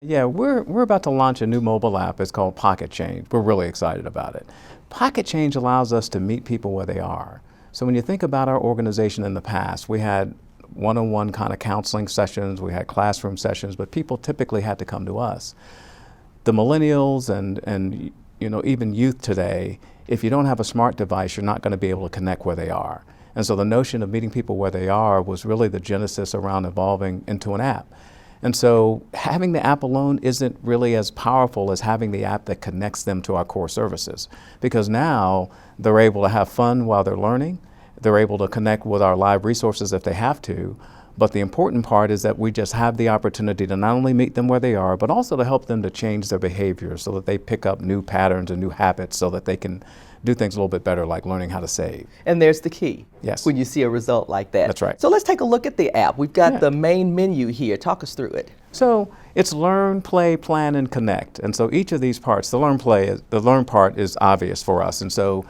Yeah, we're about to launch a new mobile app. It's called Pocket Change. We're really excited about it. Pocket Change allows us to meet people where they are. So when you think about our organization in the past, we had one-on-one kind of counseling sessions, we had classroom sessions, but people typically had to come to us. The millennials and even youth today, if you don't have a smart device, you're not going to be able to connect where they are. And so the notion of meeting people where they are was really the genesis around evolving into an app. And so having the app alone isn't really as powerful as having the app that connects them to our core services. Because now they're able to have fun while they're learning. They're able to connect with our live resources if they have to. But the important part is that we just have the opportunity to not only meet them where they are, but also to help them to change their behavior so that they pick up new patterns and new habits so that they can do things a little bit better, like learning how to save. And there's the key. Yes. When you see a result like that. That's right. So let's take a look at the app. We've got the main menu here. Talk us through it. So it's learn, play, plan, and connect. And so each of these parts, the learn part is obvious for us. And so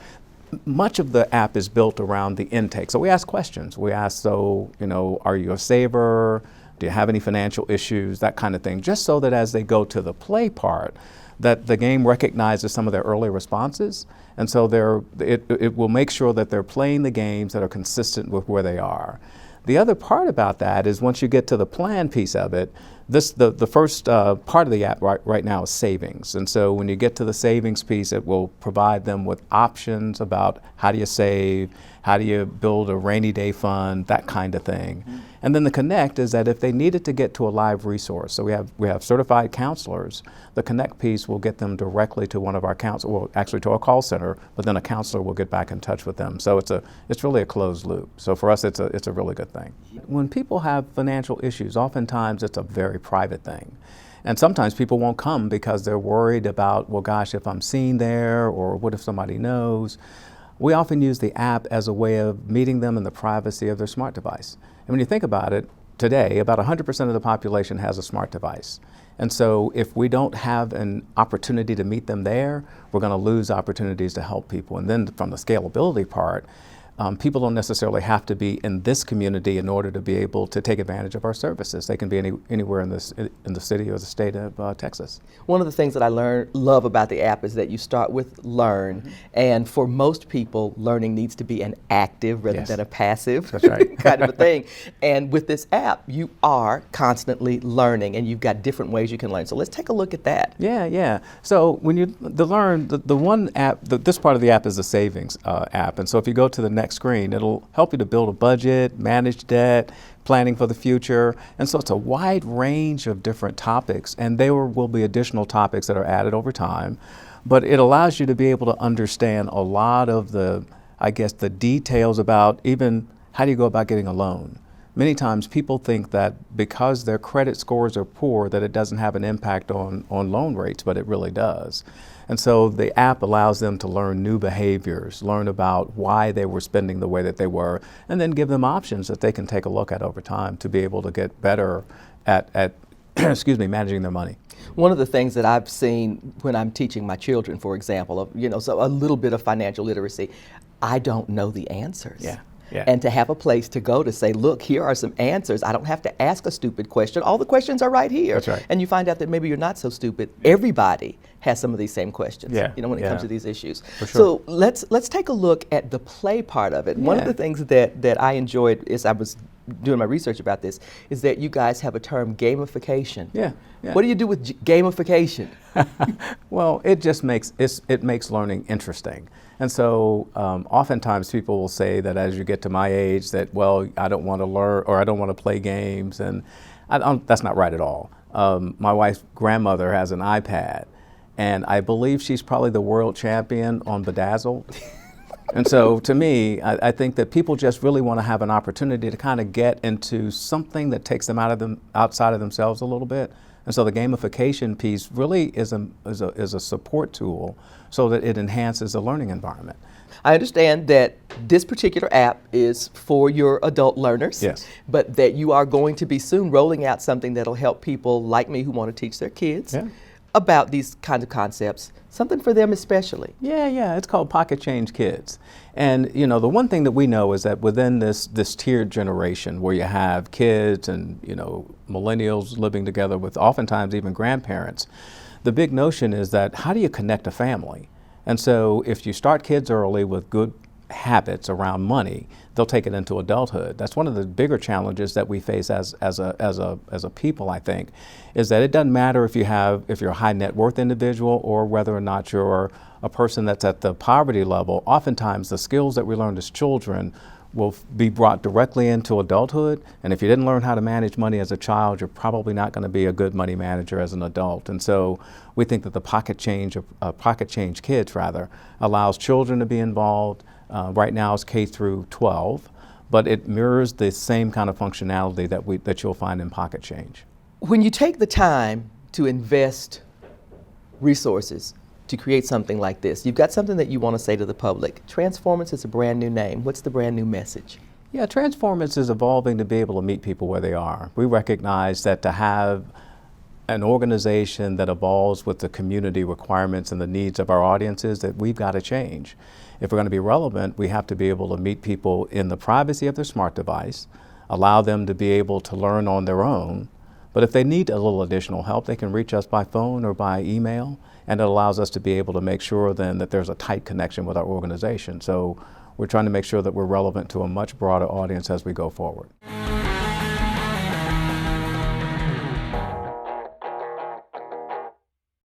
much of the app is built around the intake. So we ask questions. We ask, are you a saver? Do you have any financial issues? That kind of thing, just so that as they go to the play part, that the game recognizes some of their early responses. And so it will make sure that they're playing the games that are consistent with where they are. The other part about that is once you get to the plan piece of it, the first part of the app right now is savings. And so when you get to the savings piece, it will provide them with options about how do you save, how do you build a rainy day fund, that kind of thing. Mm-hmm. And then the connect is that if they needed to get to a live resource, so we have certified counselors, the connect piece will get them directly to one of our counselors, well, actually to a call center, but then a counselor will get back in touch with them. So it's really a closed loop. So for us, it's a really good thing. When people have financial issues, oftentimes it's a very private thing. And sometimes people won't come because they're worried about, well, gosh, if I'm seen there, or what if somebody knows? We often use the app as a way of meeting them in the privacy of their smart device. And when you think about it, today, about 100% of the population has a smart device. And so if we don't have an opportunity to meet them there, we're going to lose opportunities to help people. And then from the scalability part, people don't necessarily have to be in this community in order to be able to take advantage of our services. They can be anywhere in the city or the state of Texas. One of the things that I love about the app is that you start with learn, mm-hmm. and for most people, learning needs to be an active rather than a passive. That's right. kind of a thing. And with this app, you are constantly learning, and you've got different ways you can learn. So let's take a look at that. Yeah. So when the one app, this part of the app is the savings app, and so if you go to the next screen, it'll help you to build a budget, manage debt, planning for the future. And so it's a wide range of different topics, and there will be additional topics that are added over time. But it allows you to be able to understand a lot of the details about even how do you go about getting a loan. Many times people think that because their credit scores are poor that it doesn't have an impact on loan rates, but it really does. And so the app allows them to learn new behaviors, learn about why they were spending the way that they were, and then give them options that they can take a look at over time to be able to get better at managing their money. One of the things that I've seen when I'm teaching my children, for example, so a little bit of financial literacy, I don't know the answers. Yeah. And to have a place to go to say, look, here are some answers. I don't have to ask a stupid question. All the questions are right here. That's right. And you find out that maybe you're not so stupid. Everybody has some of these same questions, when it comes to these issues. For sure. So let's take a look at the play part of it. One of the things that I enjoyed as I was doing my research about this is that you guys have a term, gamification. Yeah. What do you do with gamification? Well, it just makes learning interesting. And so oftentimes people will say that as you get to my age that, well, I don't want to learn or I don't want to play games. And that's not right at all. My wife's grandmother has an iPad, and I believe she's probably the world champion on Bedazzled. And so to me, I think that people just really want to have an opportunity to kind of get into something that takes them outside of themselves a little bit. And so the gamification piece really is a support tool so that it enhances the learning environment. I understand that this particular app is for your adult learners, yes, but that you are going to be soon rolling out something that'll help people like me who want to teach their kids. Yeah. about these kinds of concepts, something for them especially. Yeah, it's called Pocket Change Kids. And you know, the one thing that we know is that within this tiered generation where you have kids and, you know, millennials living together with oftentimes even grandparents, the big notion is that how do you connect a family? And so if you start kids early with good habits around money, they'll take it into adulthood. That's one of the bigger challenges that we face as a people, I think, is that it doesn't matter if you're a high net worth individual or whether or not you're a person that's at the poverty level. Oftentimes the skills that we learned as children will be brought directly into adulthood, and if you didn't learn how to manage money as a child, you're probably not going to be a good money manager as an adult. And so we think that the Pocket Change Kids allows children to be involved. Right now it's K through 12, but it mirrors the same kind of functionality that you'll find in Pocket Change. When you take the time to invest resources to create something like this, you've got something that you want to say to the public. Transformance is a brand new name. What's the brand new message? Yeah, Transformance is evolving to be able to meet people where they are. We recognize that to have an organization that evolves with the community requirements and the needs of our audiences, that we've got to change. If we're going to be relevant, we have to be able to meet people in the privacy of their smart device, allow them to be able to learn on their own. But if they need a little additional help, they can reach us by phone or by email, and it allows us to be able to make sure then that there's a tight connection with our organization. So we're trying to make sure that we're relevant to a much broader audience as we go forward.